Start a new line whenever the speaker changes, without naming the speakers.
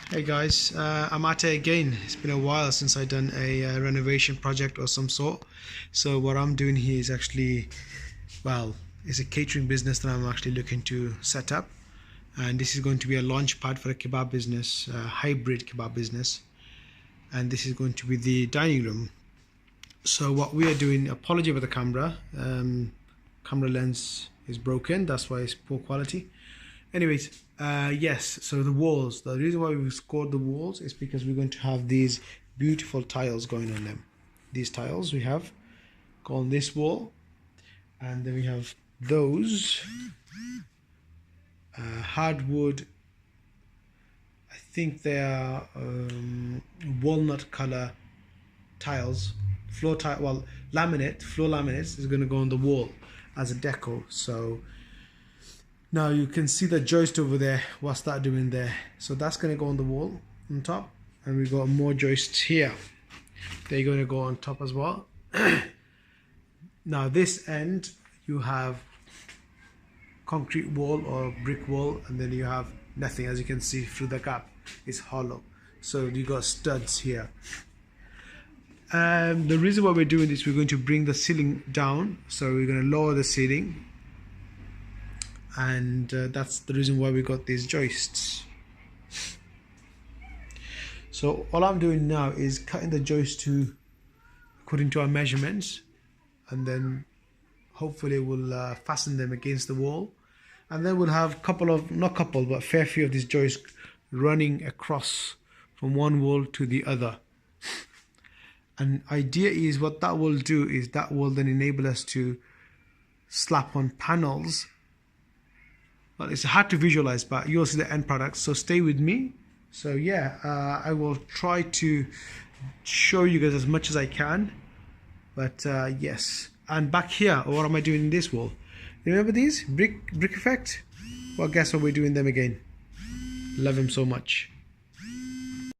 Hey guys, I'm at it again. It's been a while since I've done a renovation project or some sort. So what I'm doing here is actually, well, it's a catering business that I'm actually looking to set up. And this is going to be a launch pad for a kebab business, a hybrid kebab business. And this is going to be the dining room. So what we are doing, apology about the camera. Camera lens is broken, that's why it's poor quality. Anyways, yes, so the walls, the reason why we've scored the walls is because we're going to have these beautiful tiles going on them. These tiles we have go on this wall, and then we have those hardwood. I think they are walnut color tiles, floor tile, well, laminate, floor laminates is going to go on the wall as a deco. So now you can see the joist over there. What's that doing there? So that's going to go on the wall on top, and we got more joists here. They're going to go on top as well. Now this end you have concrete wall or brick wall, and then you have nothing. As you can see through the gap, it's hollow. So you got studs here. The reason why we're doing this, we're going to bring the ceiling down. So we're going to lower the ceiling, and that's the reason why we got these joists. So all I'm doing now is cutting the joist to according to our measurements, and then hopefully we'll fasten them against the wall, and then we'll have a fair few of these joists running across from one wall to the other. And idea is what that will do is that will then enable us to slap on panels. Well, it's hard to visualize, but you'll see the end product, so stay with me. So yeah, I will try to show you guys as much as I can, but yes. And back here, what am I doing in this wall? Remember these brick effect? Well, guess what, we're doing them again. Love them so much.